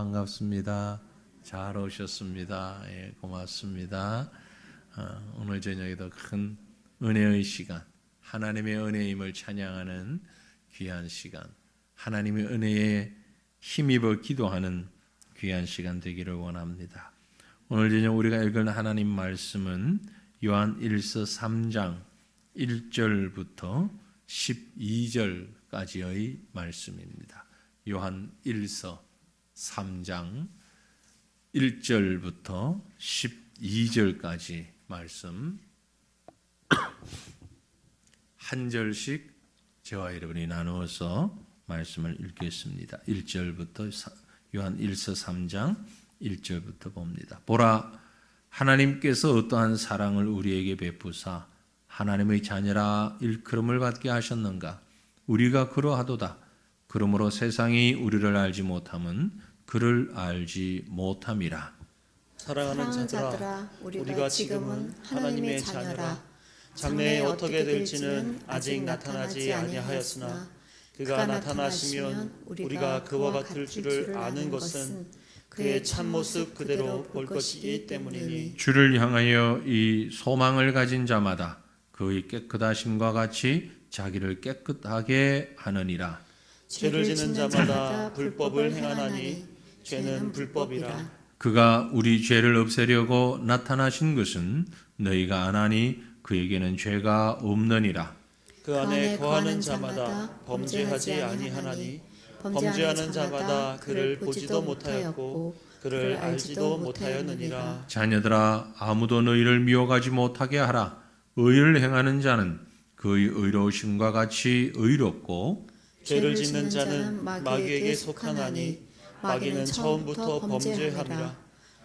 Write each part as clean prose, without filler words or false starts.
반갑습니다. 잘 오셨습니다. 예, 고맙습니다. 오늘 저녁에도 큰 은혜의 시간, 하나님의 은혜임을 찬양하는 귀한 시간, 하나님의 은혜에 힘입어 기도하는 귀한 시간 되기를 원합니다. 오늘 저녁 우리가 읽을 하나님 말씀은 요한 1서 3장 1절부터 12절까지의 말씀입니다. 요한 1서 3장 1절부터 12절까지 말씀 한 절씩 저와 여러분이 나누어서 말씀을 읽겠습니다. 1절부터 요한 1서 3장 1절부터 봅니다. 보라, 하나님께서 어떠한 사랑을 우리에게 베푸사 하나님의 자녀라 일컬음을 받게 하셨는가? 우리가 그러하도다. 그러므로 세상이 우리를 알지 못함은 그를 알지 못함이라. 사랑하는 자들아, 우리가 지금은 하나님의 자녀라. 장래에 어떻게 될지는 아직 나타나지 아니하였으나 그가 나타나시면 우리가 그와 같을 줄을 아는 것은 그의 참모습 그대로 볼 것이기 때문이니. 주를 향하여 이 소망을 가진 자마다 그의 깨끗하심과 같이 자기를 깨끗하게 하느니라. 죄를 짓는 자마다 불법을 행하나니 죄는 불법이라. 그가 우리 죄를 없애려고 나타나신 것은 너희가 아나니 그에게는 죄가 없느니라. 그 안에 거하는 자마다 범죄하지 아니하나니 범죄하는 자마다 그를 보지도 못하였고 그를 알지도 못하였느니라. 자녀들아, 아무도 너희를 미워하지 못하게 하라. 의를 행하는 자는 그의 의로우심과 같이 의롭고 죄를 짓는 자는 마귀에게 속하나니 마귀는 처음부터 범죄함이라.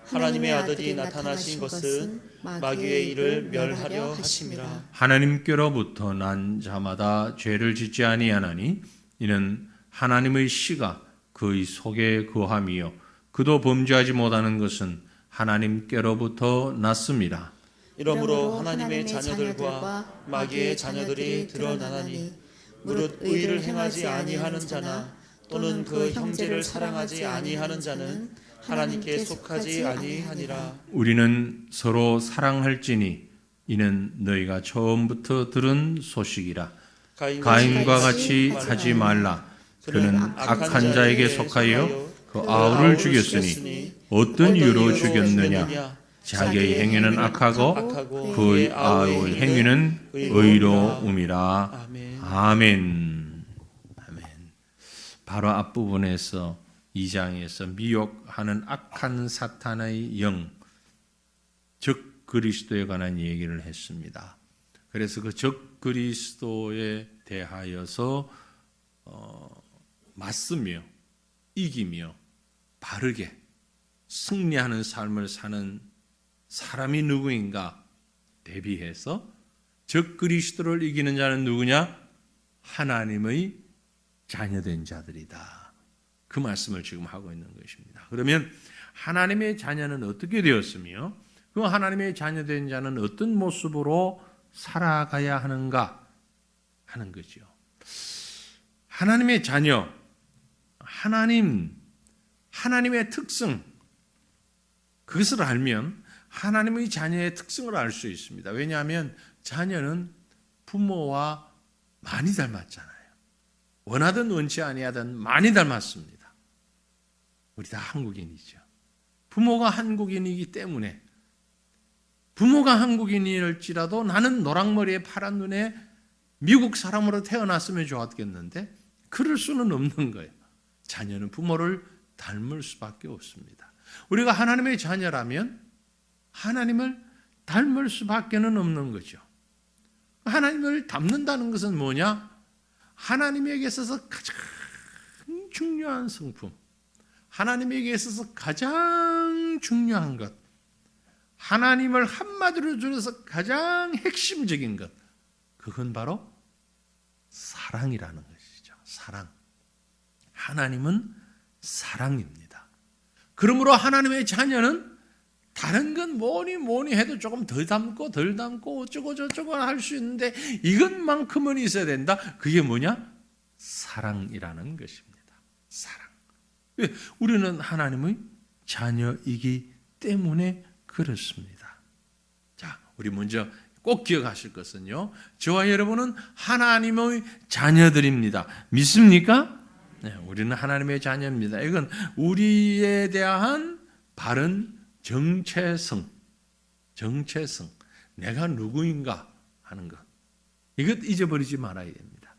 하나님의 아들이 나타나신 것은 마귀의 일을 멸하려 하심이라. 하나님께로부터 난 자마다 죄를 짓지 아니하나니 이는 하나님의 씨가 그의 속에 거함이요 그도 범죄하지 못하는 것은 하나님께로부터 났음이라. 이러므로 하나님의 자녀들과 마귀의 자녀들이 드러나나니 무릇 의를 행하지 아니하는 자나 또는 그 형제를 사랑하지 아니하는 자는 하나님께 속하지 아니하니라. 우리는 서로 사랑할지니 이는 너희가 처음부터 들은 소식이라. 가인과 같이 하지 말라. 그는 악한 자에게 속하여 그 아우를 죽였으니 어떤 이유로 죽였느냐? 자기의 행위는 악하고 그의 아우의 행위는 의로움이라. 아멘. 아멘. 바로 앞부분에서 2장에서 미혹하는 악한 사탄의 영, 적 그리스도에 관한 얘기를 했습니다. 그래서 그 적 그리스도에 대하여서 맞서며 이기며 바르게 승리하는 삶을 사는 사람이 누구인가 대비해서 적 그리스도를 이기는 자는 누구냐? 하나님의 자녀된 자들이다. 그 말씀을 지금 하고 있는 것입니다. 그러면 하나님의 자녀는 어떻게 되었으며 그 하나님의 자녀된 자는 어떤 모습으로 살아가야 하는가 하는 거죠. 하나님의 자녀, 하나님의 특성, 그것을 알면 하나님의 자녀의 특성을 알 수 있습니다. 왜냐하면 자녀는 부모와 많이 닮았잖아요. 원하든 원치 아니하든 많이 닮았습니다. 우리 다 한국인이죠. 부모가 한국인이기 때문에 부모가 한국인일지라도 나는 노랑머리에 파란 눈에 미국 사람으로 태어났으면 좋았겠는데 그럴 수는 없는 거예요. 자녀는 부모를 닮을 수밖에 없습니다. 우리가 하나님의 자녀라면 하나님을 닮을 수밖에는 없는 거죠. 하나님을 닮는다는 것은 뭐냐? 하나님에게 있어서 가장 중요한 성품, 하나님에게 있어서 가장 중요한 것, 하나님을 한마디로 줄여서 가장 핵심적인 것, 그건 바로 사랑이라는 것이죠. 사랑. 하나님은 사랑입니다. 그러므로 하나님의 자녀는 다른 건 뭐니 해도 조금 더 닮고 덜 닮고 어쩌고 저쩌고 할 수 있는데 이것만큼은 있어야 된다. 그게 뭐냐? 사랑이라는 것입니다. 사랑. 왜? 우리는 하나님의 자녀이기 때문에 그렇습니다. 자, 우리 먼저 꼭 기억하실 것은요, 저와 여러분은 하나님의 자녀들입니다. 믿습니까? 네, 우리는 하나님의 자녀입니다. 이건 우리에 대한 바른 정체성, 내가 누구인가 하는 것, 이것 잊어버리지 말아야 됩니다.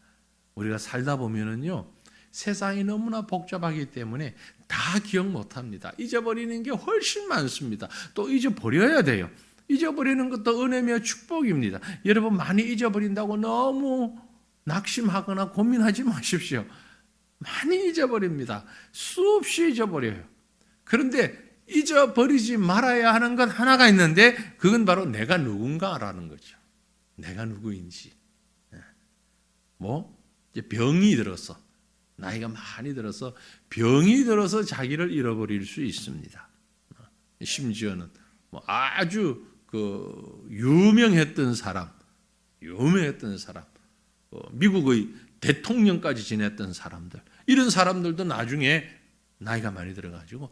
우리가 살다 보면은요, 세상이 너무나 복잡하기 때문에 다 기억 못합니다. 잊어버리는 게 훨씬 많습니다. 또 잊어버려야 돼요. 잊어버리는 것도 은혜며 축복입니다. 여러분, 많이 잊어버린다고 너무 낙심하거나 고민하지 마십시오. 많이 잊어버립니다. 수없이 잊어버려요. 그런데 잊어버리지 말아야 하는 것 하나가 있는데, 그건 바로 내가 누군가라는 거죠. 내가 누구인지. 이제 병이 들어서, 나이가 많이 들어서, 병이 들어서 자기를 잃어버릴 수 있습니다. 심지어는 아주 유명했던 사람, 미국의 대통령까지 지냈던 사람들, 이런 사람들도 나중에 나이가 많이 들어가지고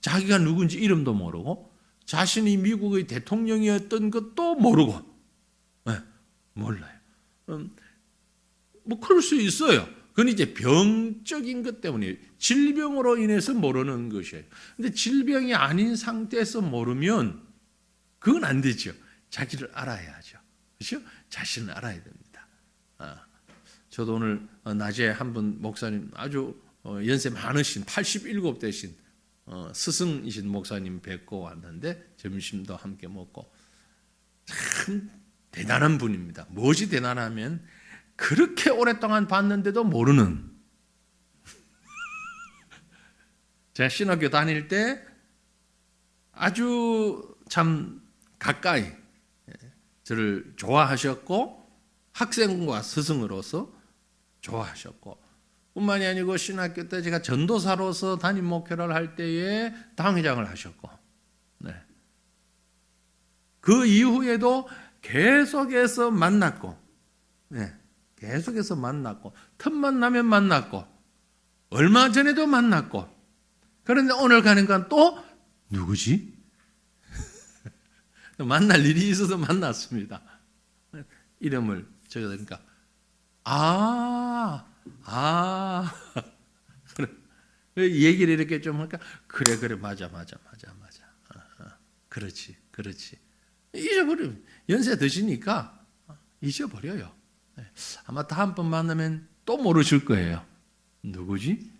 자기가 누군지 이름도 모르고 자신이 미국의 대통령이었던 것도 모르고, 몰라요. 그럴 수 있어요. 그건 이제 병적인 것 때문에, 질병으로 인해서 모르는 것이에요. 근데 질병이 아닌 상태에서 모르면 그건 안 되죠. 자기를 알아야죠. 그렇죠? 자신을 알아야 됩니다. 저도 오늘 낮에 한 분 목사님, 아주 연세 많으신 87 되신 스승이신 목사님 뵙고 왔는데 점심도 함께 먹고, 참 대단한 분입니다. 무엇이 대단하면 그렇게 오랫동안 봤는데도 모르는, 제가 신학교 다닐 때 아주 참 가까이 저를 좋아하셨고, 학생과 스승으로서 좋아하셨고, 뿐만이 아니고 신학교 때 제가 전도사로서 담임 목회를 할 때에 당회장을 하셨고, 그 이후에도 계속해서 만났고, 틈만 나면 만났고, 얼마 전에도 만났고, 그런데 오늘 가니까 또 누구지? 만날 일이 있어서 만났습니다. 이름을 적어드리니까 얘기를 이렇게 좀 하니까 그래 맞아 그렇지 잊어버리면, 연세 드시니까 잊어버려요. 아마 다음번 만나면 또 모르실 거예요. 누구지?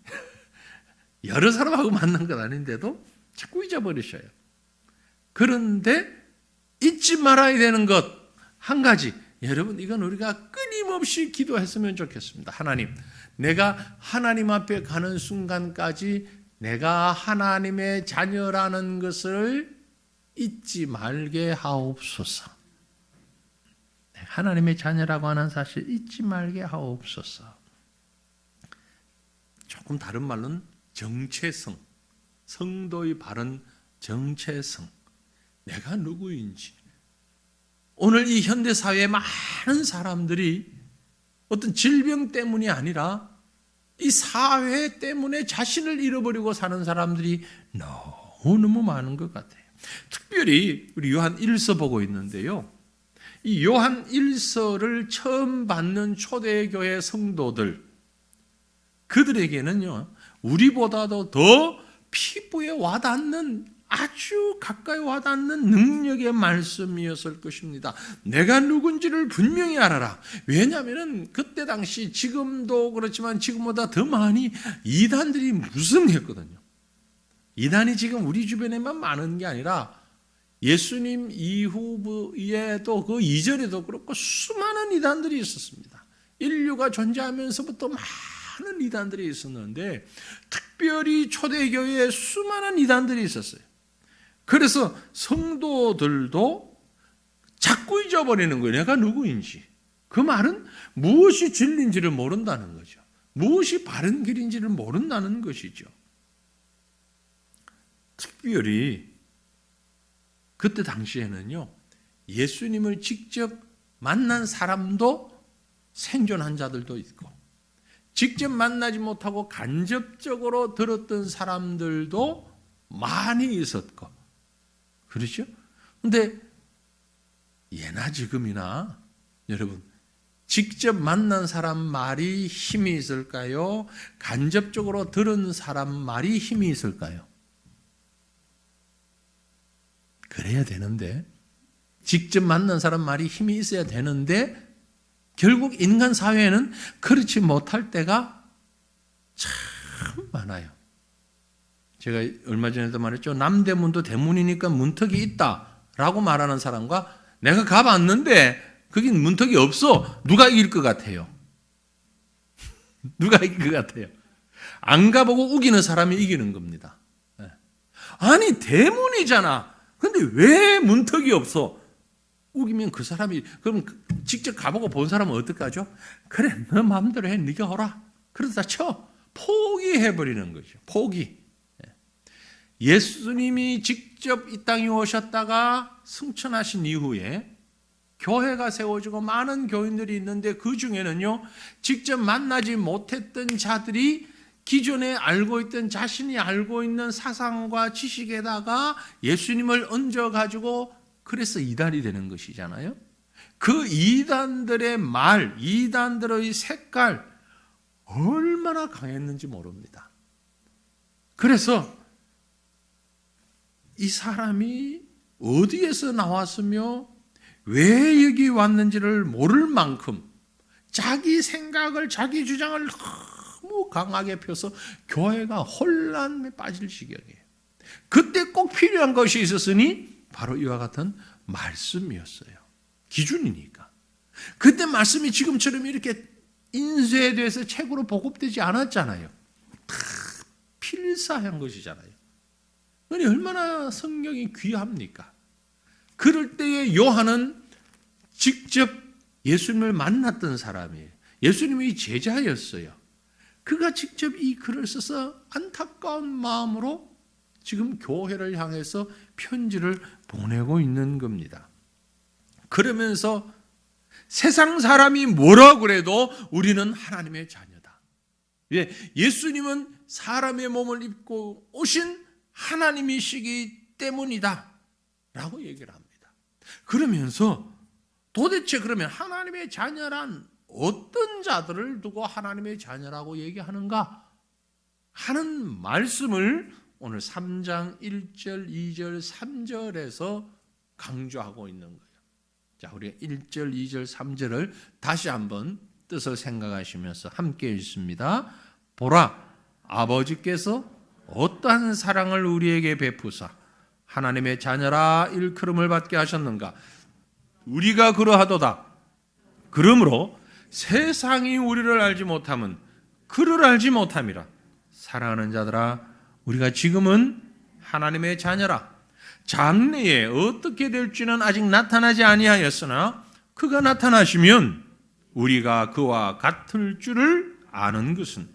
여러 사람하고 만난 건 아닌데도 자꾸 잊어버리셔요. 그런데 잊지 말아야 되는 것 한 가지, 여러분, 이건 우리가 끊임없이 기도했으면 좋겠습니다. 하나님, 내가 하나님 앞에 가는 순간까지 내가 하나님의 자녀라는 것을 잊지 말게 하옵소서. 하나님의 자녀라고 하는 사실 잊지 말게 하옵소서. 조금 다른 말로는 정체성, 성도의 바른 정체성, 내가 누구인지. 오늘 이 현대사회에 많은 사람들이 어떤 질병 때문이 아니라 이 사회 때문에 자신을 잃어버리고 사는 사람들이 너무너무 많은 것 같아요. 특별히 우리 요한 1서 보고 있는데요, 이 요한 1서를 처음 받는 초대교회 성도들, 그들에게는요, 우리보다도 더 피부에 와닿는, 아주 가까이 와닿는 능력의 말씀이었을 것입니다. 내가 누군지를 분명히 알아라. 왜냐하면 그때 당시, 지금도 그렇지만 지금보다 더 많이 이단들이 무성했거든요. 이단이 지금 우리 주변에만 많은 게 아니라 예수님 이후에도, 그 이전에도 그렇고 수많은 이단들이 있었습니다. 인류가 존재하면서부터 많은 이단들이 있었는데, 특별히 초대교회에 수많은 이단들이 있었어요. 그래서 성도들도 자꾸 잊어버리는 거예요. 내가 누구인지. 그 말은 무엇이 진리인지를 모른다는 거죠. 무엇이 바른 길인지를 모른다는 것이죠. 특별히 그때 당시에는요, 예수님을 직접 만난 사람도 생존한 자들도 있고, 직접 만나지 못하고 간접적으로 들었던 사람들도 많이 있었고, 그렇죠? 근데 예나 지금이나 여러분, 직접 만난 사람 말이 힘이 있을까요? 간접적으로 들은 사람 말이 힘이 있을까요? 그래야 되는데, 직접 만난 사람 말이 힘이 있어야 되는데, 결국 인간 사회에는 그렇지 못할 때가 참 많아요. 제가 얼마 전에도 말했죠. 남대문도 대문이니까 문턱이 있다라고 말하는 사람과 내가 가봤는데 거긴 문턱이 없어. 누가 이길 것 같아요? 누가 이길 것 같아요? 안 가보고 우기는 사람이 이기는 겁니다. 아니 대문이잖아. 근데 왜 문턱이 없어? 우기면 그 사람이, 그럼 직접 가보고 본 사람은 어떡하죠? 그래, 너 마음대로 해, 네가 오라. 그러다 쳐. 포기해버리는 거죠. 포기. 예수님이 직접 이 땅에 오셨다가 승천하신 이후에 교회가 세워지고 많은 교인들이 있는데, 그 중에는요, 직접 만나지 못했던 자들이 기존에 알고 있던, 자신이 알고 있는 사상과 지식에다가 예수님을 얹어가지고 그래서 이단이 되는 것이잖아요. 그 이단들의 말, 이단들의 색깔 얼마나 강했는지 모릅니다. 그래서 이 사람이 어디에서 나왔으며 왜 여기 왔는지를 모를 만큼 자기 생각을, 자기 주장을 너무 강하게 펴서 교회가 혼란에 빠질 지경이에요. 그때 꼭 필요한 것이 있었으니 바로 이와 같은 말씀이었어요. 기준이니까. 그때 말씀이 지금처럼 이렇게 인쇄돼서 책으로 보급되지 않았잖아요. 다 필사한 것이잖아요. 그러니 얼마나 성경이 귀합니까? 그럴 때에 요한은 직접 예수님을 만났던 사람이에요. 예수님이 제자였어요. 그가 직접 이 글을 써서 안타까운 마음으로 지금 교회를 향해서 편지를 보내고 있는 겁니다. 그러면서 세상 사람이 뭐라 그래도 우리는 하나님의 자녀다. 왜? 예수님은 사람의 몸을 입고 오신 하나님이시기 때문이다 라고 얘기를 합니다. 그러면서 도대체 그러면 하나님의 자녀란 어떤 자들을 두고 하나님의 자녀라고 얘기하는가 하는 말씀을 오늘 3장 1절, 2절, 3절에서 강조하고 있는 거예요. 자, 우리 1절, 2절, 3절을 다시 한번 뜻을 생각하시면서 함께 읽습니다. 보라, 아버지께서 어떠한 사랑을 우리에게 베푸사 하나님의 자녀라 일컬음을 받게 하셨는가? 우리가 그러하도다. 그러므로 세상이 우리를 알지 못함은 그를 알지 못함이라. 사랑하는 자들아, 우리가 지금은 하나님의 자녀라. 장래에 어떻게 될지는 아직 나타나지 아니하였으나 그가 나타나시면 우리가 그와 같을 줄을 아는 것은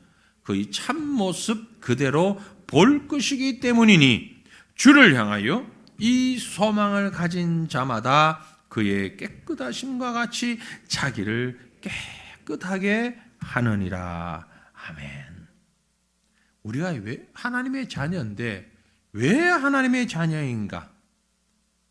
그의 참모습 그대로 볼 것이기 때문이니 주를 향하여 이 소망을 가진 자마다 그의 깨끗하심과 같이 자기를 깨끗하게 하느니라. 아멘. 우리가 왜 하나님의 자녀인데 왜 하나님의 자녀인가?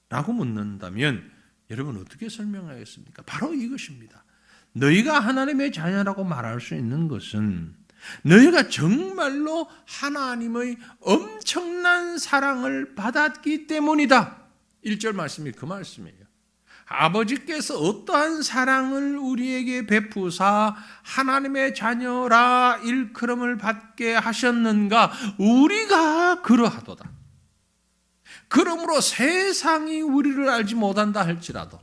라고 묻는다면 여러분 어떻게 설명하겠습니까? 바로 이것입니다. 너희가 하나님의 자녀라고 말할 수 있는 것은 너희가 정말로 하나님의 엄청난 사랑을 받았기 때문이다. 1절 말씀이 그 말씀이에요. 아버지께서 어떠한 사랑을 우리에게 베푸사 하나님의 자녀라 일컬음을 받게 하셨는가? 우리가 그러하도다. 그러므로 세상이 우리를 알지 못한다 할지라도,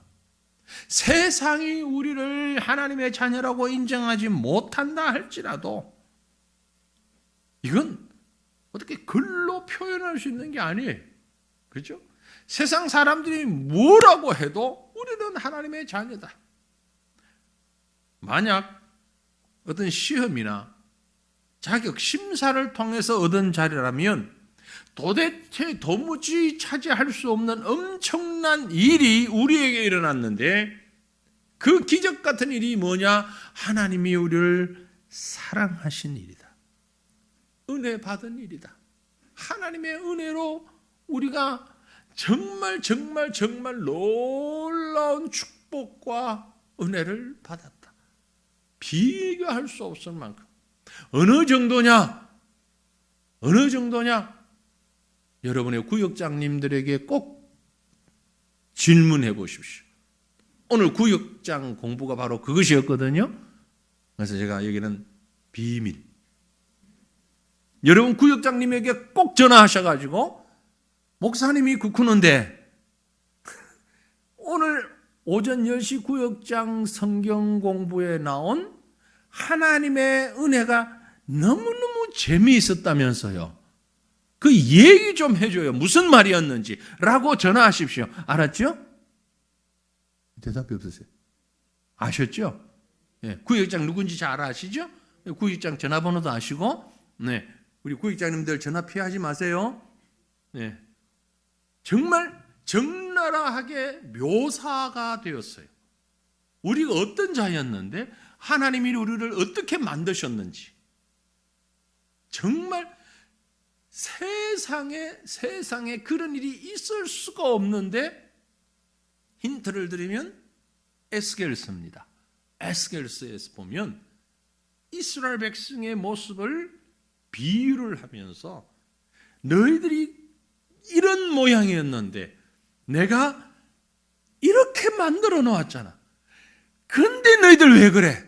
세상이 우리를 하나님의 자녀라고 인정하지 못한다 할지라도, 이건 어떻게 글로 표현할 수 있는 게 아니에요. 그렇죠? 세상 사람들이 뭐라고 해도 우리는 하나님의 자녀다. 만약 어떤 시험이나 자격 심사를 통해서 얻은 자리라면 도대체 도무지 차지할 수 없는 엄청난 일이 우리에게 일어났는데 그 기적 같은 일이 뭐냐? 하나님이 우리를 사랑하신 일이다. 은혜 받은 일이다. 하나님의 은혜로 우리가 정말 놀라운 축복과 은혜를 받았다. 비교할 수 없을 만큼. 어느 정도냐? 여러분의 구역장님들에게 꼭 질문해 보십시오. 오늘 구역장 공부가 바로 그것이었거든요. 그래서 제가 여기는 비밀. 여러분 구역장님에게 꼭 전화하셔가지고 목사님이 국후는데 오늘 오전 10시 구역장 성경 공부에 나온 하나님의 은혜가 너무너무 재미있었다면서요. 그 얘기 좀 해줘요. 무슨 말이었는지 라고 전화하십시오. 알았죠? 대답이 없으세요. 아셨죠? 네, 구역장 누군지 잘 아시죠? 구역장 전화번호도 아시고, 네, 우리 구역장님들 전화 피하지 마세요. 네, 정말 적나라하게 묘사가 되었어요. 우리가 어떤 자였는데 하나님이 우리를 어떻게 만드셨는지. 정말 세상에 그런 일이 있을 수가 없는데 힌트를 드리면 에스겔서입니다. 에스겔서에서 보면 이스라엘 백성의 모습을 비유를 하면서 너희들이 이런 모양이었는데 내가 이렇게 만들어 놓았잖아. 그런데 너희들 왜 그래?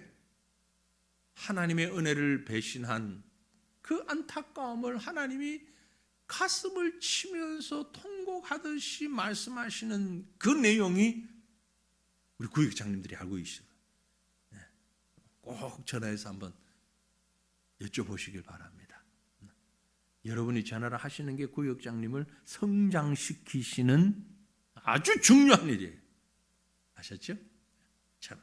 하나님의 은혜를 배신한 그 안타까움을 하나님이 가슴을 치면서 통곡하듯이 말씀하시는 그 내용이 우리 구역장님들이 알고 계시죠. 꼭 전화해서 한번 여쭤보시길 바랍니다. 여러분이 전화를 하시는 게 구역장님을 성장시키시는 아주 중요한 일이에요. 아셨죠? 참.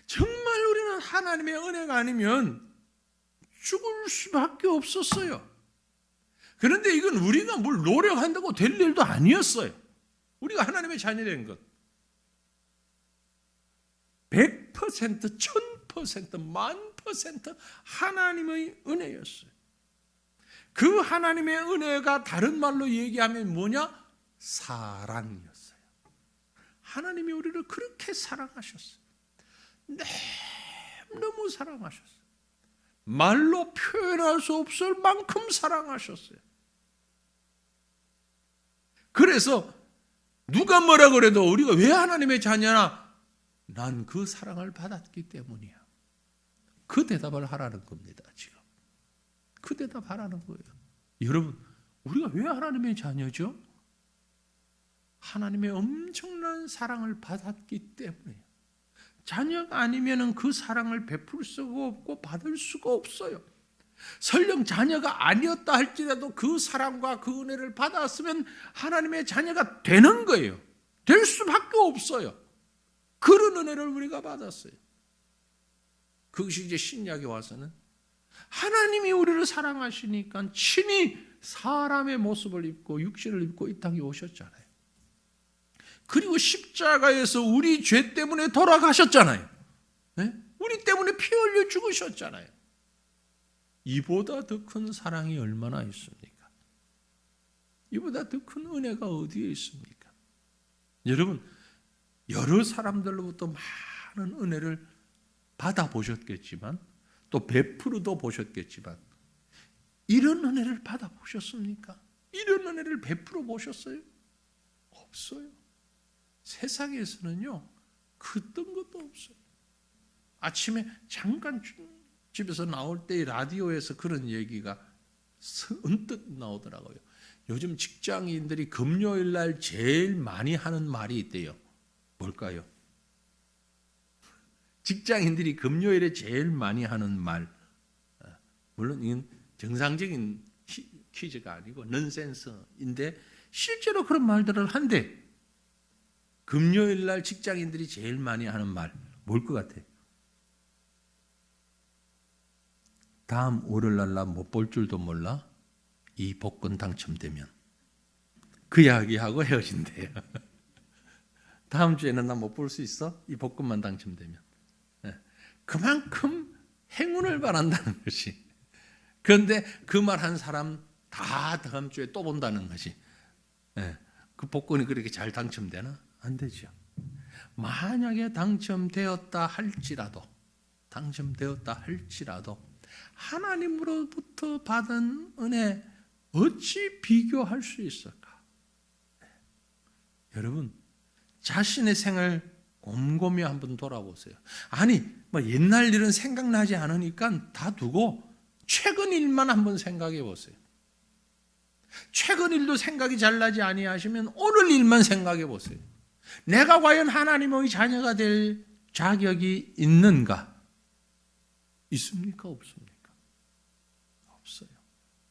정말 우리는 하나님의 은혜가 아니면 죽을 수밖에 없었어요. 그런데 이건 우리가 뭘 노력한다고 될 일도 아니었어요. 우리가 하나님의 자녀된 것 100%, 1000%, 1000% 하나님의 은혜였어요. 그 하나님의 은혜가 다른 말로 얘기하면 뭐냐? 사랑이었어요. 하나님이 우리를 그렇게 사랑하셨어요. 너무 사랑하셨어요. 말로 표현할 수 없을 만큼 사랑하셨어요. 그래서 누가 뭐라 그래도 우리가 왜 하나님의 자녀나? 난 그 사랑을 받았기 때문이야. 그 대답을 하라는 겁니다. 지금 그 대답 하라는 거예요. 여러분, 우리가 왜 하나님의 자녀죠? 하나님의 엄청난 사랑을 받았기 때문이에요. 자녀가 아니면 그 사랑을 베풀 수가 없고 받을 수가 없어요. 설령 자녀가 아니었다 할지라도 그 사랑과 그 은혜를 받았으면 하나님의 자녀가 되는 거예요. 될 수밖에 없어요. 그런 은혜를 우리가 받았어요. 그것이 이제 신약에 와서는 하나님이 우리를 사랑하시니까 친히 사람의 모습을 입고 육신을 입고 이 땅에 오셨잖아요. 그리고 십자가에서 우리 죄 때문에 돌아가셨잖아요. 네? 우리 때문에 피 흘려 죽으셨잖아요. 이보다 더 큰 사랑이 얼마나 있습니까? 이보다 더 큰 은혜가 어디에 있습니까? 여러분, 여러 사람들로부터 많은 은혜를 받아보셨겠지만 또 베풀어도 보셨겠지만 이런 은혜를 받아보셨습니까? 이런 은혜를 베풀어 보셨어요? 없어요. 세상에서는요, 그딴 것도 없어요. 아침에 잠깐 집에서 나올 때 라디오에서 그런 얘기가 언뜻 나오더라고요. 요즘 직장인들이 금요일 날 제일 많이 하는 말이 있대요. 뭘까요? 직장인들이 금요일에 제일 많이 하는 말. 물론 이건 정상적인 퀴즈가 아니고 넌센스인데 실제로 그런 말들을 한대. 금요일 날 직장인들이 제일 많이 하는 말 뭘 것 같아? 다음 월요일 날 나 못 볼 줄도 몰라. 이 복권 당첨되면 그 이야기하고 헤어진대요. 다음 주에는 나 못 볼 수 있어? 이 복권만 당첨되면. 그만큼 행운을 바란다는 것이. 그런데 그 말 한 사람 다 다음 주에 또 본다는 것이. 그 복권이 그렇게 잘 당첨되나? 안 되죠. 만약에 당첨되었다 할지라도 하나님으로부터 받은 은혜 어찌 비교할 수 있을까? 여러분, 자신의 생을 곰곰이 한번 돌아보세요. 아니, 옛날 일은 생각나지 않으니까 다 두고 최근 일만 한번 생각해 보세요. 최근 일도 생각이 잘 나지 아니하시면 오늘 일만 생각해 보세요. 내가 과연 하나님의 자녀가 될 자격이 있는가? 있습니까? 없습니까? 없어요.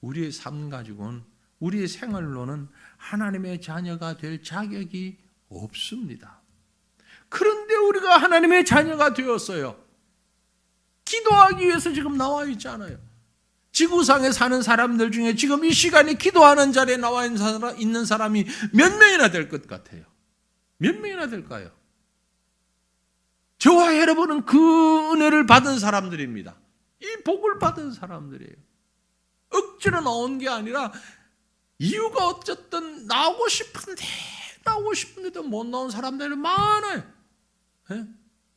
우리의 삶 가지고는, 우리의 생활로는 하나님의 자녀가 될 자격이 없습니다. 그런데 우리가 하나님의 자녀가 되었어요. 기도하기 위해서 지금 나와 있잖아요. 지구상에 사는 사람들 중에 지금 이 시간에 기도하는 자리에 나와 있는 사람이 몇 명이나 될 것 같아요? 몇 명이나 될까요? 저와 여러분은 그 은혜를 받은 사람들입니다. 이 복을 받은 사람들이에요. 억지로 나온 게 아니라 이유가 어쨌든 나오고 싶은데도 못 나온 사람들이 많아요.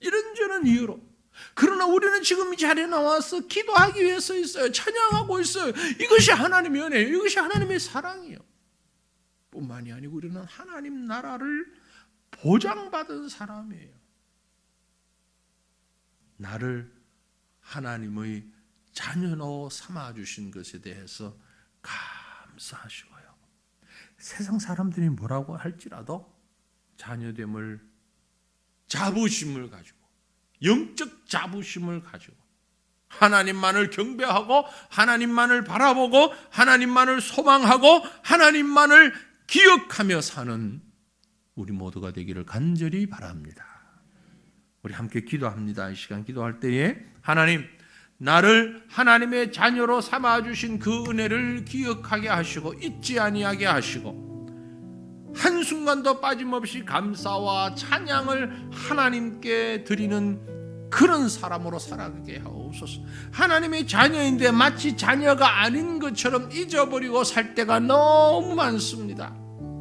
이런저런 이유로. 그러나 우리는 지금 이 자리에 나와서 기도하기 위해서 있어요. 찬양하고 있어요. 이것이 하나님의 은혜예요. 이것이 하나님의 사랑이에요. 뿐만이 아니고 우리는 하나님 나라를 보장받은 사람이에요. 나를 하나님의 자녀로 삼아주신 것에 대해서 감사하시고요. 세상 사람들이 뭐라고 할지라도 자녀됨을, 자부심을 가지고, 영적 자부심을 가지고 하나님만을 경배하고 하나님만을 바라보고 하나님만을 소망하고 하나님만을 기억하며 사는 우리 모두가 되기를 간절히 바랍니다. 우리 함께 기도합니다. 이 시간 기도할 때에 하나님, 나를 하나님의 자녀로 삼아주신 그 은혜를 기억하게 하시고 잊지 아니하게 하시고 한순간도 빠짐없이 감사와 찬양을 하나님께 드리는 그런 사람으로 살아가게 하옵소서. 하나님의 자녀인데 마치 자녀가 아닌 것처럼 잊어버리고 살 때가 너무 많습니다.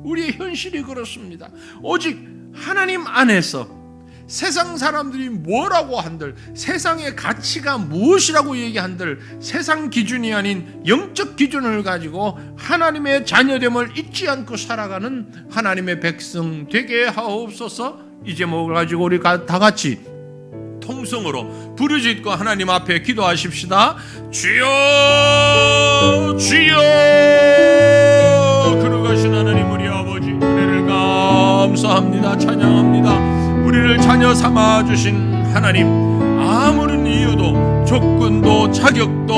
우리의 현실이 그렇습니다. 오직 하나님 안에서 세상 사람들이 뭐라고 한들, 세상의 가치가 무엇이라고 얘기한들, 세상 기준이 아닌 영적 기준을 가지고 하나님의 자녀됨을 잊지 않고 살아가는 하나님의 백성 되게 하옵소서. 이 제목을 가지고 우리 다 같이 통성으로 부르짖고 하나님 앞에 기도하십시다. 주여, 주여. 걸어가신 하나님 우리 아버지, 은혜를 감사합니다. 찬양합니다. 우리를 자녀 삼아주신 하나님, 아무런 이유도 조건도 자격도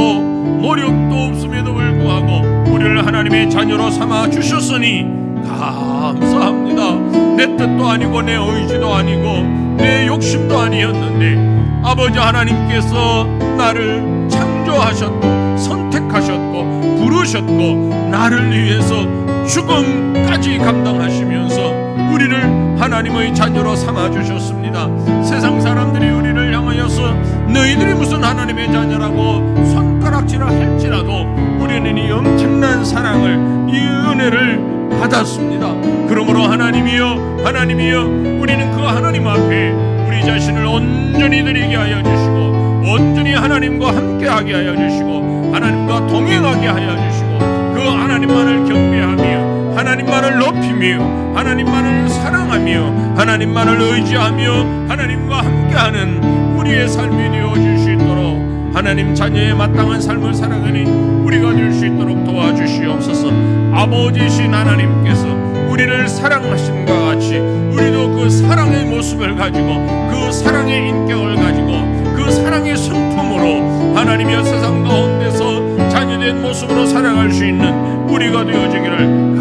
노력도 없음에도 불구하고 우리를 하나님의 자녀로 삼아주셨으니 감사합니다. 내 뜻도 아니고 내 의지도 아니고 내 욕심도 아니었는데 아버지 하나님께서 나를 창조하셨고 선택하셨고 부르셨고 나를 위해서 죽음까지 감당하시면서 우리를 하나님의 자녀로 삼아주셨습니다. 세상 사람들이 우리를 향하여서 너희들이 무슨 하나님의 자녀라고 손가락질을 할지라도 우리는 이 엄청난 사랑을, 이 은혜를 받았습니다. 그러므로 하나님이여, 하나님이여, 우리는 그 하나님 앞에 우리 자신을 온전히 드리게 하여 주시고 온전히 하나님과 함께하게 하여 주시고 하나님과 동행하게 하여 주시고 그 하나님만을 경배하며 하나님만을 높이며 하나님만을 사랑하며 하나님만을 의지하며 하나님과 함께하는 우리의 삶이 되어 줄 수 있도록 하나님 자녀의 마땅한 삶을 살아가는 우리가 될 수 있도록 도와주시옵소서. 아버지신 하나님께서 우리를 사랑하심과 같이 우리도 그 사랑의 모습을 가지고 그 사랑의 인격을 가지고 그 사랑의 성품으로 하나님의 세상 가운데서 자녀된 모습으로 살아갈 수 있는 우리가 되어지기를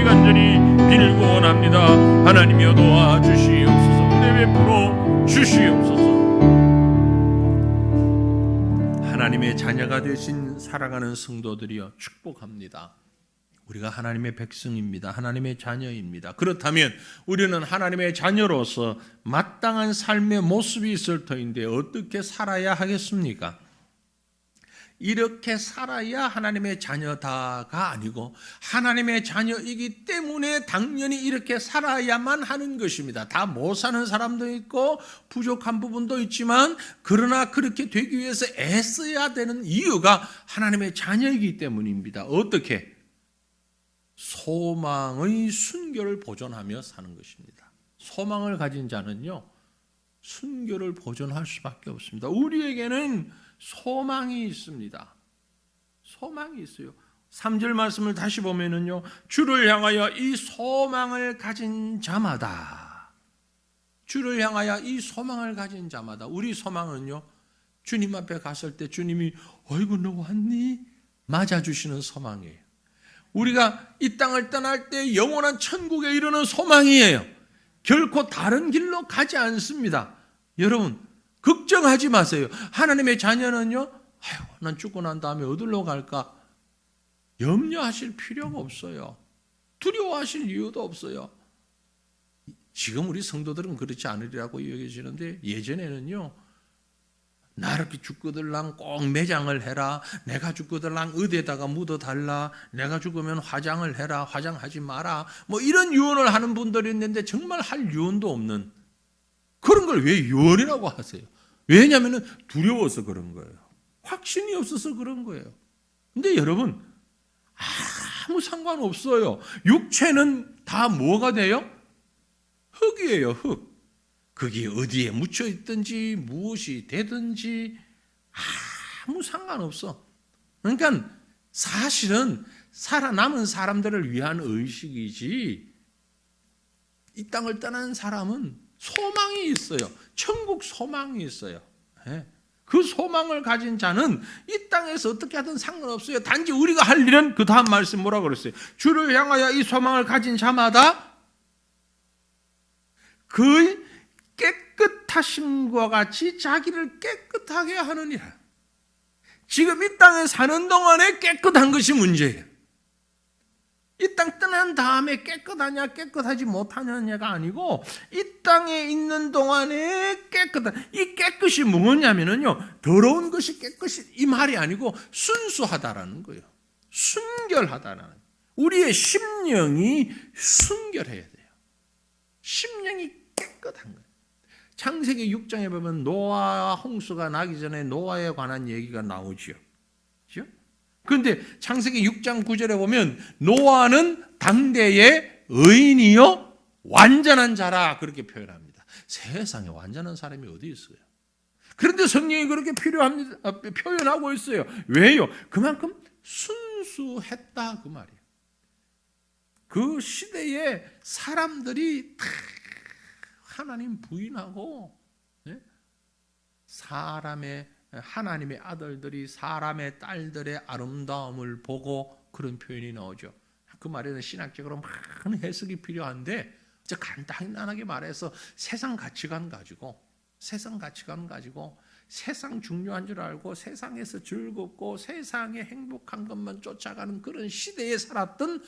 간절히 빌고 원합니다. 하나님이여 도와주시옵소서. 은혜 베풀어 주시옵소서. 하나님의 자녀가 되신 살아가는 성도들이여 축복합니다. 우리가 하나님의 백성입니다. 하나님의 자녀입니다. 그렇다면 우리는 하나님의 자녀로서 마땅한 삶의 모습이 있을 터인데 어떻게 살아야 하겠습니까? 이렇게 살아야 하나님의 자녀다가 아니고 하나님의 자녀이기 때문에 당연히 이렇게 살아야만 하는 것입니다. 다 못 사는 사람도 있고 부족한 부분도 있지만 그러나 그렇게 되기 위해서 애써야 되는 이유가 하나님의 자녀이기 때문입니다. 어떻게? 소망의 순결을 보존하며 사는 것입니다. 소망을 가진 자는요, 순결을 보존할 수밖에 없습니다. 우리에게는 소망이 있습니다. 소망이 있어요. 3절 말씀을 다시 보면은요, 주를 향하여 이 소망을 가진 자마다, 주를 향하여 이 소망을 가진 자마다, 우리 소망은요, 주님 앞에 갔을 때 주님이 어이구 너 왔니? 맞아주시는 소망이에요. 우리가 이 땅을 떠날 때 영원한 천국에 이르는 소망이에요. 결코 다른 길로 가지 않습니다. 여러분 걱정하지 마세요. 하나님의 자녀는요, 아유, 난 죽고 난 다음에 어디로 갈까? 염려하실 필요가 없어요. 두려워하실 이유도 없어요. 지금 우리 성도들은 그렇지 않으리라고 여겨지는데 예전에는요, 나 이렇게 죽거들랑 꼭 매장을 해라. 내가 죽거들랑 어디에다가 묻어달라. 내가 죽으면 화장을 해라. 화장하지 마라. 뭐 이런 유언을 하는 분들이 있는데 정말 할 유언도 없는 그런 걸 왜 유언이라고 하세요? 왜냐하면 두려워서 그런 거예요. 확신이 없어서 그런 거예요. 근데 여러분 아무 상관없어요. 육체는 다 뭐가 돼요? 흙이에요. 흙. 그게 어디에 묻혀 있든지 무엇이 되든지 아무 상관없어. 그러니까 사실은 살아남은 사람들을 위한 의식이지 이 땅을 떠난 사람은 소망이 있어요. 천국 소망이 있어요. 그 소망을 가진 자는 이 땅에서 어떻게 하든 상관없어요. 단지 우리가 할 일은 그 다음 말씀 뭐라고 그랬어요? 주를 향하여 이 소망을 가진 자마다 그의 깨끗하심과 같이 자기를 깨끗하게 하느니라. 지금 이 땅에 사는 동안에 깨끗한 것이 문제예요. 이 땅 떠난 다음에 깨끗하냐 깨끗하지 못하냐가 아니고 이 땅에 있는 동안에 깨끗한, 이 깨끗이 뭐냐면요, 더러운 것이 깨끗이 이 말이 아니고 순수하다라는 거예요. 순결하다라는 거예요. 우리의 심령이 순결해야 돼요. 심령이 깨끗한 거예요. 창세기 6장에 보면 노아와 홍수가 나기 전에 노아에 관한 얘기가 나오죠. 그렇죠? 그런데 창세기 6장 9절에 보면 노아는 당대의 의인이요 완전한 자라 그렇게 표현합니다. 세상에 완전한 사람이 어디 있어요? 그런데 성령이 그렇게 표현하고 있어요. 왜요? 그만큼 순수했다 그 말이에요. 그 시대에 사람들이 다 하나님 부인하고 하나님의 아들들이 사람의 딸들의 아름다움을 보고 그런 표현이 나오죠. 그 말에는 신학적으로 많은 해석이 필요한데 간단하게 말해서 세상 가치관 가지고 세상 중요한 줄 알고 세상에서 즐겁고 세상에 행복한 것만 쫓아가는 그런 시대에 살았던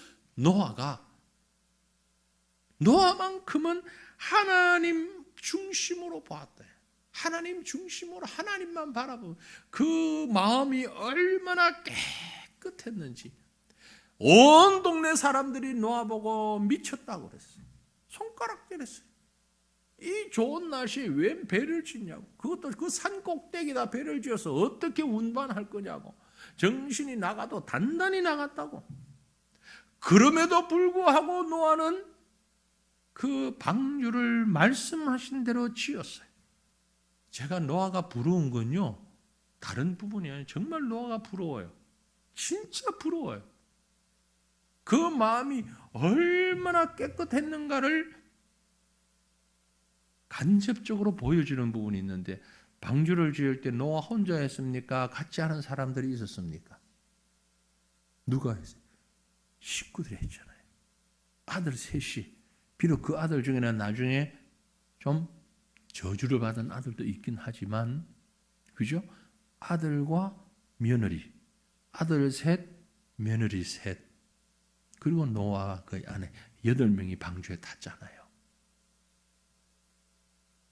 노아만큼은 하나님 중심으로 보았다. 하나님 중심으로 하나님만 바라보면 그 마음이 얼마나 깨끗했는지 온 동네 사람들이 노아 보고 미쳤다고 그랬어요. 손가락질했어요. 이 좋은 날씨에 웬 배를 짓냐고. 그것도 그 산 꼭대기다 배를 지어서 어떻게 운반할 거냐고. 정신이 나가도 단단히 나갔다고. 그럼에도 불구하고 노아는 그 방주를 말씀하신 대로 지었어요. 제가 노아가 부러운 건요, 다른 부분이 아니에요. 정말 노아가 부러워요. 진짜 부러워요. 그 마음이 얼마나 깨끗했는가를 간접적으로 보여주는 부분이 있는데, 방주를 지을 때 노아 혼자 했습니까? 같이 하는 사람들이 있었습니까? 누가 했어요? 식구들이 했잖아요. 아들 셋이. 비록 그 아들 중에는 나중에 좀 저주를 받은 아들도 있긴 하지만, 그죠? 아들과 며느리, 아들 셋, 며느리 셋. 그리고 노아와 그 아내 8명이 방주에 탔잖아요.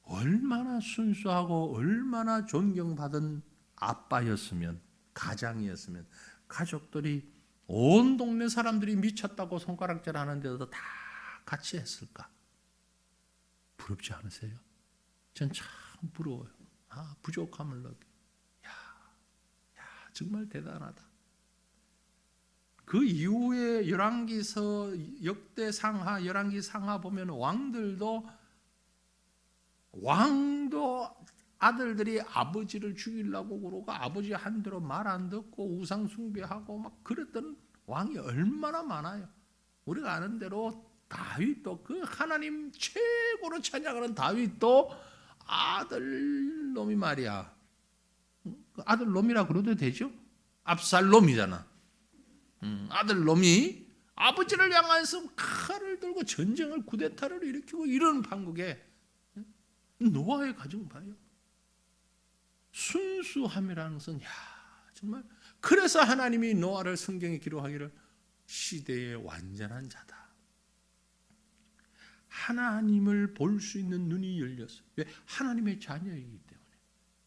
얼마나 순수하고 얼마나 존경받은 아빠였으면, 가장이었으면 가족들이 온 동네 사람들이 미쳤다고 손가락질 하는데도 다 같이 했을까? 부럽지 않으세요? 전 참 부러워요. 부족함을 느껴. 정말 대단하다. 그 이후에 열왕기서 역대 상하, 열왕기 상하 보면 왕도 아들들이 아버지를 죽이려고 그러고 아버지 한 대로 말 안 듣고 우상 숭배하고 막 그랬던 왕이 얼마나 많아요. 우리가 아는 대로 다윗도, 그 하나님 최고로 찬양하는 다윗도 아들 놈이 말이야. 아들 놈이라 그래도 되죠? 압살롬이잖아. 아들 놈이 아버지를 향해서 칼을 들고 전쟁을, 쿠데타를 일으키고 이런 판국에 노아의 가정 봐요. 순수함이라는 것은 정말, 그래서 하나님이 노아를 성경에 기록하기를 시대의 완전한 자다. 하나님을 볼 수 있는 눈이 열렸어요. 왜? 하나님의 자녀이기 때문에.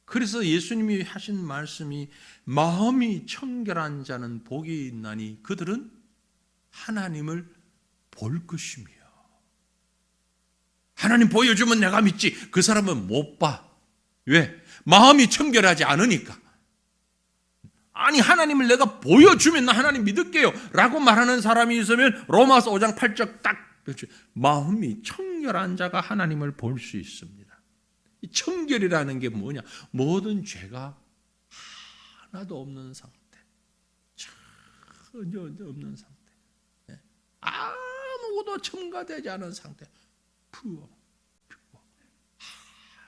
그래서 예수님이 하신 말씀이 마음이 청결한 자는 복이 있나니 그들은 하나님을 볼 것이며. 하나님 보여주면 내가 믿지. 그 사람은 못 봐. 왜? 마음이 청결하지 않으니까. 아니, 하나님을 내가 보여주면 나 하나님 믿을게요 라고 말하는 사람이 있으면 로마서 5장 8절 딱, 마음이 청결한 자가 하나님을 볼 수 있습니다. 이 청결이라는 게 뭐냐? 모든 죄가 하나도 없는 상태, 전혀 없는 상태, 아무것도 첨가되지 않은 상태, 푸어,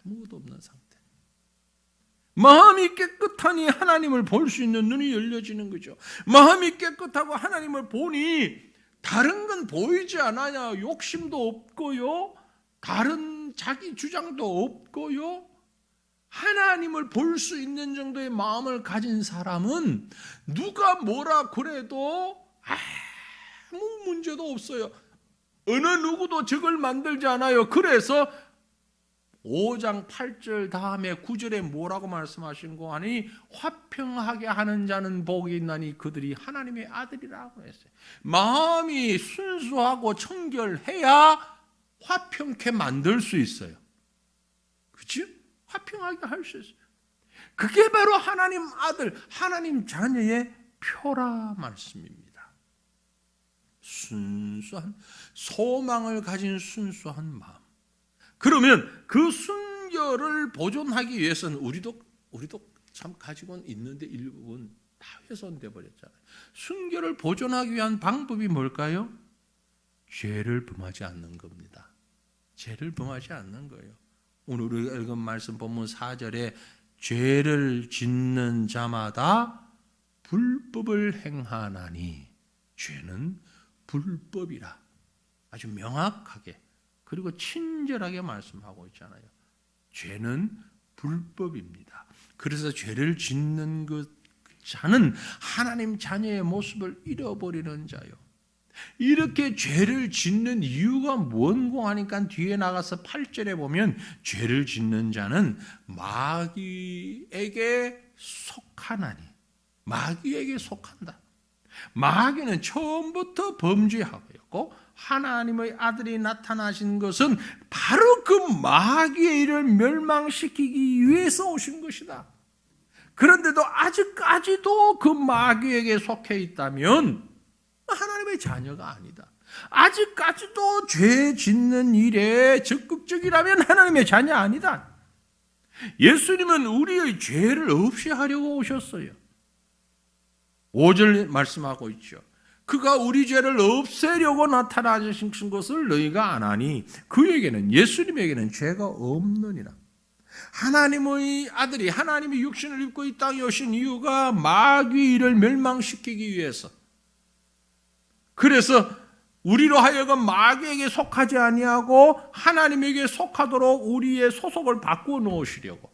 아무것도 없는 상태. 마음이 깨끗하니 하나님을 볼 수 있는 눈이 열려지는 거죠. 마음이 깨끗하고 하나님을 보니 다른 건 보이지 않아요. 욕심도 없고요, 다른 자기 주장도 없고요. 하나님을 볼 수 있는 정도의 마음을 가진 사람은 누가 뭐라 그래도 아무 문제도 없어요. 어느 누구도 적을 만들지 않아요. 그래서 5장 8절 다음에 9절에 뭐라고 말씀하신 거 아니? 화평하게 하는 자는 복이 있나니 그들이 하나님의 아들이라고 했어요. 마음이 순수하고 청결해야 화평케 만들 수 있어요. 그렇죠? 화평하게 할 수 있어요. 그게 바로 하나님 아들, 하나님 자녀의 표라 말씀입니다. 순수한 소망을 가진 순수한 마음. 그러면 그 순결을 보존하기 위해서는 우리도 참 가지고 있는데 일부분 다 훼손돼 버렸잖아요. 순결을 보존하기 위한 방법이 뭘까요? 죄를 범하지 않는 겁니다. 죄를 범하지 않는 거예요. 오늘 우리가 읽은 말씀 본문 4절에 죄를 짓는 자마다 불법을 행하나니, 죄는 불법이라 아주 명확하게 그리고 친절하게 말씀하고 있잖아요. 죄는 불법입니다. 그래서 죄를 짓는 그 자는 하나님 자녀의 모습을 잃어버리는 자요. 이렇게 죄를 짓는 이유가 뭔고 하니까 뒤에 나가서 8절에 보면 죄를 짓는 자는 마귀에게 속하나니, 마귀에게 속한다. 마귀는 처음부터 범죄하고 하나님의 아들이 나타나신 것은 바로 그 마귀의 일을 멸망시키기 위해서 오신 것이다. 그런데도 아직까지도 그 마귀에게 속해 있다면 하나님의 자녀가 아니다. 아직까지도 죄 짓는 일에 적극적이라면 하나님의 자녀 아니다. 예수님은 우리의 죄를 없이 하려고 오셨어요. 5절 말씀하고 있죠. 그가 우리 죄를 없애려고 나타나신 것을 너희가 안 하니 그에게는, 예수님에게는 죄가 없느니라. 하나님의 아들이 하나님이 육신을 입고 이 땅에 오신 이유가 마귀 일을 멸망시키기 위해서, 그래서 우리로 하여금 마귀에게 속하지 아니하고 하나님에게 속하도록 우리의 소속을 바꾸어 놓으시려고,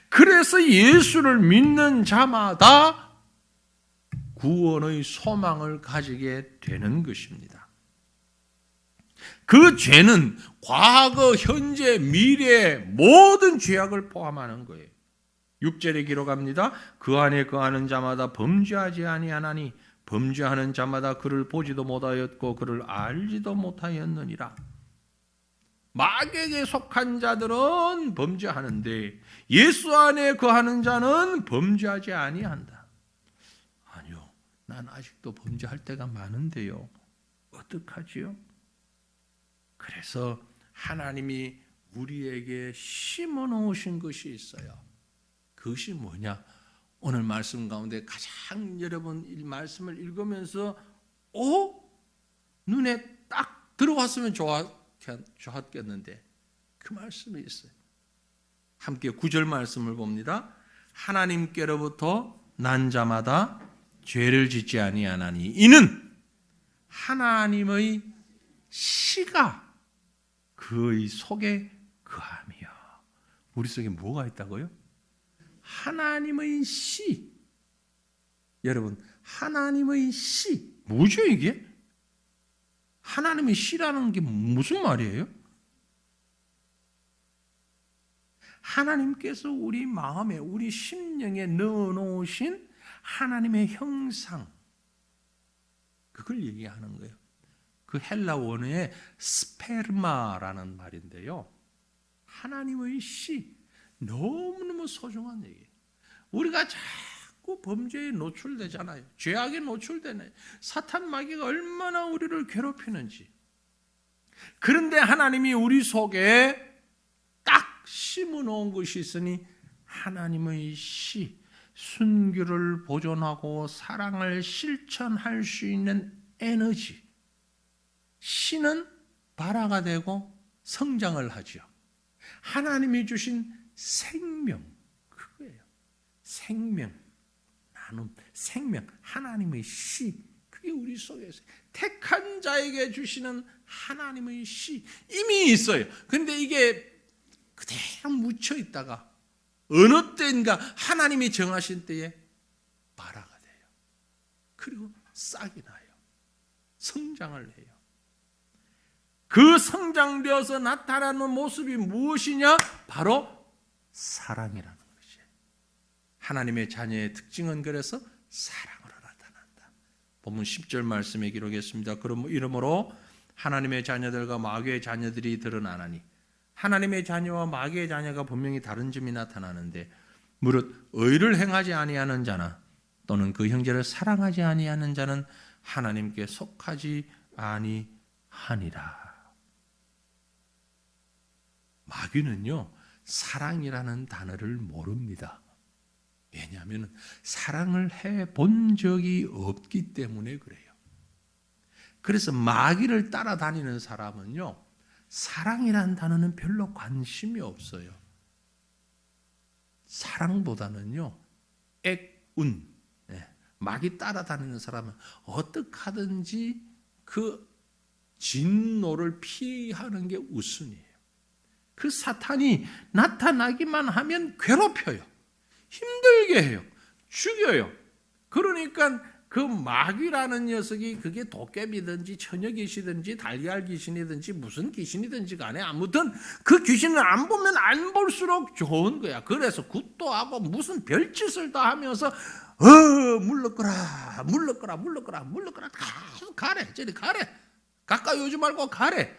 그래서 예수를 믿는 자마다 구원의 소망을 가지게 되는 것입니다. 그 죄는 과거, 현재, 미래의 모든 죄악을 포함하는 거예요. 6절에 기록합니다. 그 안에 거하는 자마다 범죄하지 아니하나니 범죄하는 자마다 그를 보지도 못하였고 그를 알지도 못하였느니라. 마귀에게 속한 자들은 범죄하는데 예수 안에 거하는 자는 범죄하지 아니한다. 아니요, 난 아직도 범죄할 때가 많은데요. 어떡하지요? 그래서 하나님이 우리에게 심어놓으신 것이 있어요. 그것이 뭐냐? 오늘 말씀 가운데 가장 여러분 이 말씀을 읽으면서 눈에 딱 들어왔으면 좋았겠는데 그 말씀이 있어요. 함께 9절 말씀을 봅니다. 하나님께로부터 난 자마다 죄를 짓지 아니하나니 이는 하나님의 씨가 그의 속에 거함이요. 우리 속에 뭐가 있다고요? 하나님의 씨. 여러분, 하나님의 씨. 뭐죠 이게? 하나님의 씨라는 게 무슨 말이에요? 하나님께서 우리 마음에, 우리 심령에 넣어놓으신 하나님의 형상, 그걸 얘기하는 거예요. 그 헬라 원어의 스페르마라는 말인데요. 하나님의 씨, 너무너무 소중한 얘기예요. 우리가 자꾸 범죄에 노출되잖아요. 죄악에 노출되네. 사탄 마귀가 얼마나 우리를 괴롭히는지. 그런데 하나님이 우리 속에 딱 심어놓은 것이 있으니 하나님의 씨, 순교를 보존하고 사랑을 실천할 수 있는 에너지. 씨는 발화가 되고 성장을 하죠. 하나님이 주신 생명, 그거예요. 생명, 나눔, 생명, 하나님의 씨, 그게 우리 속에 있어요. 택한 자에게 주시는 하나님의 씨, 이미 있어요. 그런데 이게 그대로 묻혀 있다가 어느 때인가 하나님이 정하신 때에 발화가 돼요. 그리고 싹이 나요. 성장을 해요. 그 성장되어서 나타나는 모습이 무엇이냐? 바로 사랑이라는 것이에요. 하나님의 자녀의 특징은 그래서 사랑으로 나타난다. 본문 10절 말씀에 기록했습니다. 이러므로 하나님의 자녀들과 마귀의 자녀들이 드러나나니 하나님의 자녀와 마귀의 자녀가 분명히 다른 점이 나타나는데 무릇 의를 행하지 아니하는 자나 또는 그 형제를 사랑하지 아니하는 자는 하나님께 속하지 아니하니라. 마귀는요, 사랑이라는 단어를 모릅니다. 왜냐하면 사랑을 해본 적이 없기 때문에 그래요. 그래서 마귀를 따라다니는 사람은요, 사랑이라는 단어는 별로 관심이 없어요. 사랑보다는요, 액운, 마귀 따라다니는 사람은 어떻게 하든지 그 진노를 피하는 게 우선이에요. 그 사탄이 나타나기만 하면 괴롭혀요. 힘들게 해요. 죽여요. 그러니까 그 마귀라는 녀석이 그게 도깨비든지 처녀귀신이든지 달걀 귀신이든지 무슨 귀신이든지 간에 아무튼 그 귀신을 안 보면 안 볼수록 좋은 거야. 그래서 굿도 하고 무슨 별짓을 다 하면서 물러거라 계속 가래. 저리 가래. 가까이 오지 말고 가래.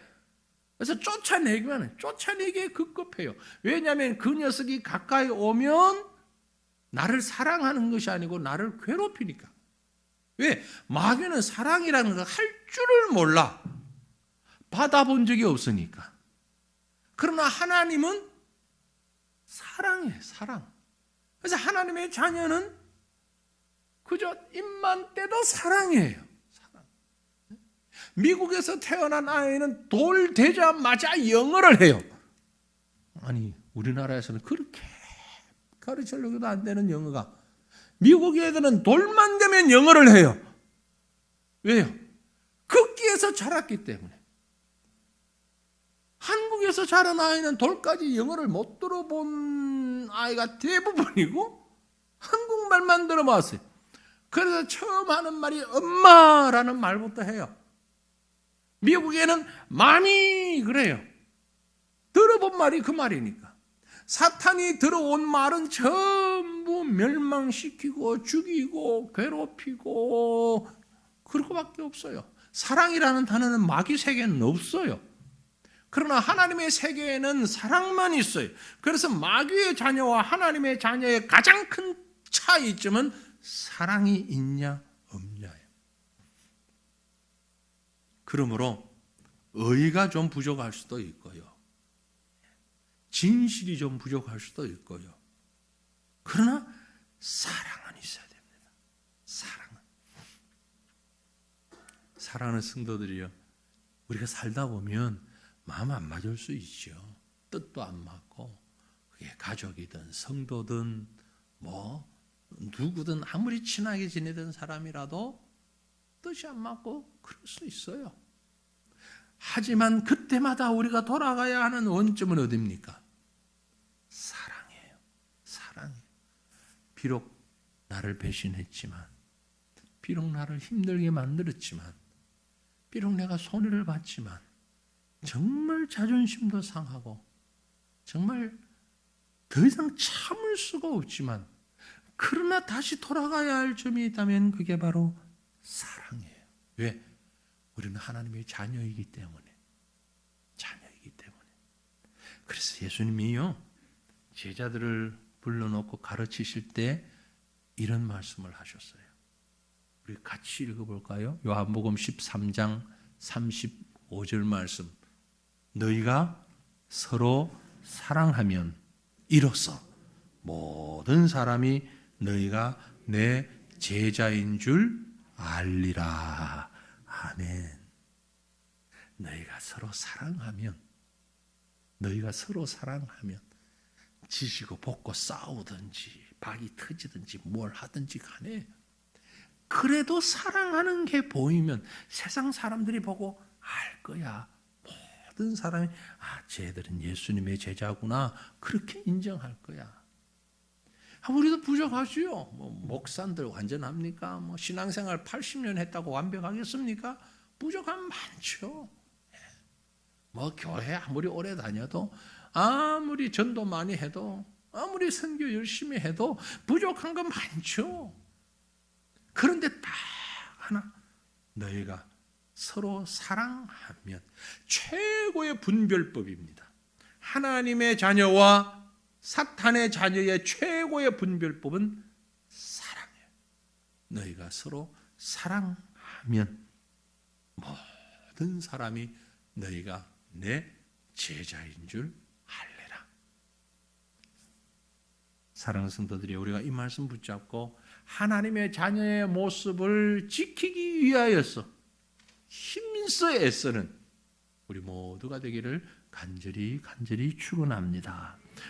그래서 쫓아내기에 급급해요. 왜냐하면 그 녀석이 가까이 오면 나를 사랑하는 것이 아니고 나를 괴롭히니까. 왜? 마귀는 사랑이라는 걸 할 줄을 몰라. 받아본 적이 없으니까. 그러나 하나님은 사랑해, 사랑. 그래서 하나님의 자녀는 그저 입만 떼도 사랑해요. 사랑. 미국에서 태어난 아이는 돌 되자마자 영어를 해요. 아니, 우리나라에서는 그렇게 가르치려고도 안 되는 영어가 미국 애들은 돌만 되면 영어를 해요. 왜요? 극기에서 자랐기 때문에. 한국에서 자란 아이는 돌까지 영어를 못 들어본 아이가 대부분이고 한국말만 들어봤어요. 그래서 처음 하는 말이 엄마라는 말부터 해요. 미국에는 마미 그래요. 들어본 말이 그 말이니까. 사탄이 들어온 말은 전부 멸망시키고 죽이고 괴롭히고 그러고밖에 없어요. 사랑이라는 단어는 마귀 세계에는 없어요. 그러나 하나님의 세계에는 사랑만 있어요. 그래서 마귀의 자녀와 하나님의 자녀의 가장 큰 차이점은 사랑이 있냐 없냐예요. 그러므로 의가 좀 부족할 수도 있고요. 진실이 좀 부족할 수도 있고요. 그러나 사랑은 있어야 됩니다. 사랑하는 성도들이요. 우리가 살다 보면 마음 안 맞을 수 있죠. 뜻도 안 맞고 그게 가족이든 성도든 뭐 누구든 아무리 친하게 지내던 사람이라도 뜻이 안 맞고 그럴 수 있어요. 하지만 그때마다 우리가 돌아가야 하는 원점은 어디입니까? 사랑이에요. 비록 나를 배신했지만, 비록 나를 힘들게 만들었지만, 비록 내가 손해를 봤지만, 정말 자존심도 상하고 정말 더 이상 참을 수가 없지만, 그러나 다시 돌아가야 할 점이 있다면 그게 바로 사랑이에요. 왜? 우리는 하나님의 자녀이기 때문에. 그래서 예수님이요, 제자들을 불러놓고 가르치실 때 이런 말씀을 하셨어요. 우리 같이 읽어볼까요? 요한복음 13장 35절 말씀. 너희가 서로 사랑하면 이로써 모든 사람이 너희가 내 제자인 줄 알리라. 아멘. 너희가 서로 사랑하면 지시고 볶고 싸우든지 박이 터지든지 뭘 하든지 간에 그래도 사랑하는 게 보이면 세상 사람들이 보고 알 거야. 모든 사람이 쟤들은 예수님의 제자구나. 그렇게 인정할 거야. 우리도 부족하지요. 목사들 완전합니까? 신앙생활 80년 했다고 완벽하겠습니까? 부족함 많죠. 교회 아무리 오래 다녀도, 아무리 전도 많이 해도, 아무리 선교 열심히 해도 부족한 건 많죠. 그런데 딱 하나, 너희가 서로 사랑하면 최고의 분별법입니다. 하나님의 자녀와 사탄의 자녀의 최고의 분별법은 사랑이에요. 너희가 서로 사랑하면 모든 사람이 너희가 내 제자인 줄 알리라. 사랑하는 성도들이 우리가 이 말씀 붙잡고 하나님의 자녀의 모습을 지키기 위하여서 힘써 애쓰는 우리 모두가 되기를 간절히 축원합니다.